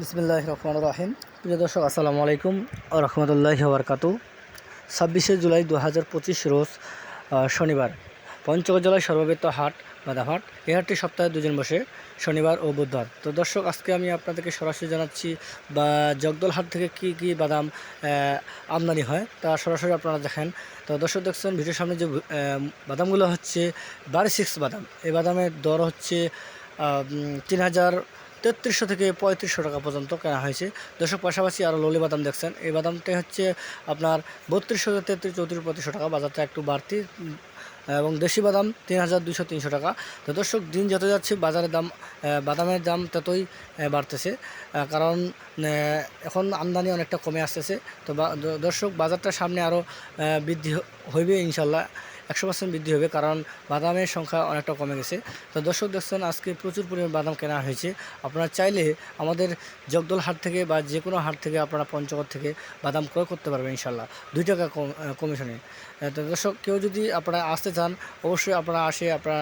বিসমিল্লাহির রহমানির রহিম। প্রিয় দর্শক, আসসালামু আলাইকুম ওয়া রাহমাতুল্লাহি ওয়া বারাকাতুহু। 26শে জুলাই 2025 রোজ শনিবার পঞ্চগড় জেলার সর্ববৃহৎ হাট বাদামহাট। এই হাটটি সপ্তাহে দুদিন বসে, শনিবার ও বুধবার। তো দর্শক, আজকে আমি আপনাদেরকে সরাসরি জানাচ্ছি বা জগদল হাট থেকে কি কি বাদাম আমদানি হয় তা সরাসরি আপনারা দেখেন। তো দর্শক, দেখছেন ভিডিওর সামনে যে বাদামগুলো হচ্ছে বারি 6 বাদাম। এই বাদামের দর হচ্ছে 3300 থেকে 3500 টাকা পর্যন্ত কেনা হয়েছে। দর্শক, পাশাপাশি আরও ললি বাদাম দেখছেন। এই বাদামটা হচ্ছে আপনার 3200 থেকে 33, 34, 3500 টাকা, বাজারটা একটু বাড়তি। এবং দেশি বাদাম 3200-300 টাকা। তো দর্শক, দিন যত যাচ্ছে বাজারের দাম, বাদামের দাম ততই বাড়তেছে, কারণ এখন আমদানি অনেকটা কমে আসতেছে। তো দর্শক, বাজারটা সামনে আরও বৃদ্ধি হইবে ইনশাল্লাহ, 100% বৃদ্ধি হবে, কারণ বাদামের সংখ্যা অনেকটা কমে গেছে। তো দর্শক, দেখছেন আজকে প্রচুর পরিমাণ বাদাম কেনা হয়েছে। আপনারা চাইলে আমাদের জগদল হাট থেকে বা যে কোনো হাট থেকে আপনারা পঞ্চগড় থেকে বাদাম ক্রয় করতে পারবেন ইনশাল্লাহ, 2 টাকা কমিশনে। তো দর্শক, কেউ যদি আপনারা আসতে চান, অবশ্যই আপনারা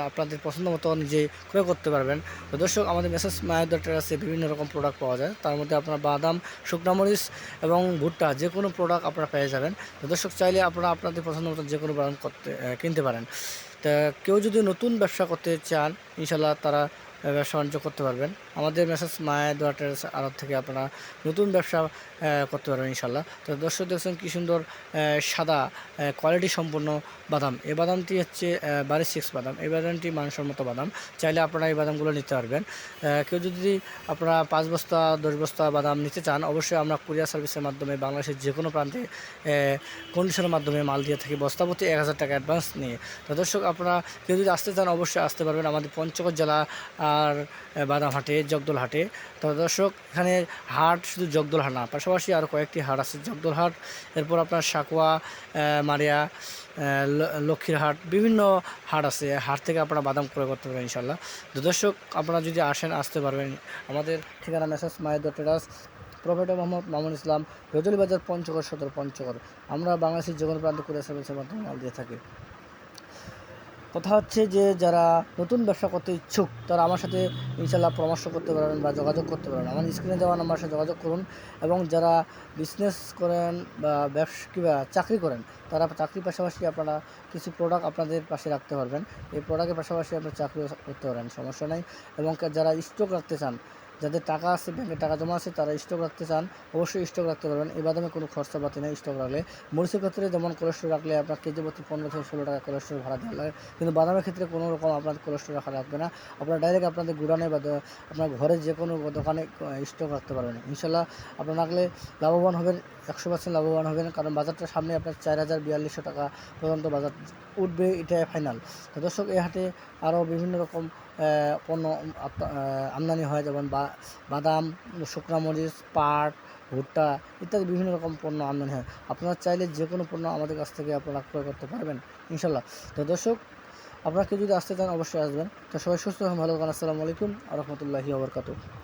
আপনাদের পছন্দ মতো নিজে ক্রয় করতে পারবেন। তো দর্শক, আমাদের মেসেজ মায়াদ্দার টেরাসে বিভিন্ন রকম প্রোডাক্ট পাওয়া যায়। তার মধ্যে আপনারা বাদাম, শুকনা মরিচ এবং ভুট্টা যে কোনো প্রোডাক্ট আপনারা পেয়ে যাবেন। তো দর্শক, চাইলে আপনারা আপনাদের পছন্দ মতো যে কোনো বাদাম কিনতে পারেন। তা কেউ যদি নতুন ব্যবসা করতে চান, ইনশাল্লাহ তারা ব্যবসা বাণিজ্য করতে পারবেন। আমাদের মেসেজ মায়াদ্দার টেরাস আড়ত থেকে আপনারা নতুন ব্যবসা করতে পারবেন ইনশাল্লাহ। তো দর্শক, দেখছেন কী সুন্দর সাদা কোয়ালিটি সম্পন্ন বাদাম। এই বাদামটি হচ্ছে বারি 6 বাদাম। এই বাদামটি মানসম্মত বাদাম। চাইলে আপনারা এই বাদামগুলো নিতে পারবেন। কেউ যদি আপনারা 5 বস্তা 10 বস্তা বাদাম নিতে চান, অবশ্যই আমরা কুরিয়ার সার্ভিসের মাধ্যমে বাংলাদেশের যে কোনো প্রান্তে কন্ডিশনের মাধ্যমে মাল দিয়ে থাকি, বস্তাপতি 1000 টাকা অ্যাডভান্স নিয়ে। তো দর্শক, আপনারা কেউ যদি আসতে চান, অবশ্যই আসতে পারবেন আমাদের পঞ্চগড় জেলা আর বাদামহাটে, জগদল হাটে। তো দর্শক, এখানে হাট শুধু জগদল হাট না, পাশাপাশি আরও কয়েকটি হাট আছে। জগদল হাট, এরপর আপনার সাকুয়া, মারিয়া, লক্ষ্মীরহাট, বিভিন্ন হাট আছে। হাট থেকে আপনারা বাদাম ক্রয় করতে পারবেন ইনশাল্লাহ। তো দর্শক, আপনারা যদি আসতে পারবেন। আমাদের ঠিকানা মেসেজ মায়াদ্দার টেরাস, প্রফেটর মোহাম্মদ মামুন ইসলাম, রজলি বাজার, পঞ্চগড় সদর, পঞ্চগড়। আমরা বাংলাদেশের যে কোনো প্রান্তে কুরিয়ার সার্ভিসের মাধ্যমে মাল দিয়ে থাকি। কথা হচ্ছে যে যারা নতুন ব্যবসা করতে ইচ্ছুক, তারা আমার সাথে ইনশাল্লাহ পরামর্শ করতে পারবেন বা যোগাযোগ করতে পারবেন। আমার স্ক্রিনে দেওয়া নাম্বার সাথে যোগাযোগ করুন। এবং যারা বিজনেস করেন বা ব্যবসা কিংবা চাকরি করেন, তারা চাকরির পাশাপাশি আপনারা কিছু প্রোডাক্ট আপনাদের পাশে রাখতে পারবেন। এই প্রোডাক্টের পাশাপাশি আপনার চাকরি করতে পারেন, সমস্যা নেই। এবং যারা স্টক রাখতে চান, যাদের টাকা আছে, ব্যাংকে টাকা জমা আছে, তারা স্টক রাখতে চান, অবশ্যই স্টক রাখতে পারবেন। এই বাদামে কোনো খরচাপাতি নেই স্টক রাখলে। মরিচের ক্ষেত্রে যেমন কোলেস্ট্রল রাখলে আপনার কেজি প্রতি 15 থেকে 16 টাকা কোলেস্ট্রল ভাড়া দেওয়া লাগে, কিন্তু বাদামের ক্ষেত্রে কোনো রকম আপনার কোলেস্ট্রল রাখা লাগবে না। আপনারা ডাইরেক্ট আপনাদের গুদামে বা আপনার ঘরে যে কোনো দোকানে স্টক রাখতে পারবেন ইনশাল্লাহ। আপনারা রাখলে লাভবান হবেন, 100% লাভবান হবেন, কারণ বাজারটা সামনে আপনার 4042 টাকা পর্যন্ত বাজার উঠবে, এটাই ফাইনাল। তো দর্শক, এই হাটে আরও বিভিন্ন রকম পণ্য আমদানি হয়, যেমন বাদাম, শুকনা মরিচ, পাট, ভুট্টা ইত্যাদি বিভিন্ন রকম পণ্য আমদানি হয়। আপনারা চাইলে যে কোনো পণ্য আমাদের কাছ থেকে আপনারা ক্রয় করতে পারবেন ইনশাল্লাহ। তো দর্শক, আপনারা কেউ যদি আসতে চান, অবশ্যই আসবেন। তো সবাই সুস্থ এবং ভালো থাকুন। আসসালামু আলাইকুম ওয়া রাহমাতুল্লাহি ওয়া বারাকাতুহু।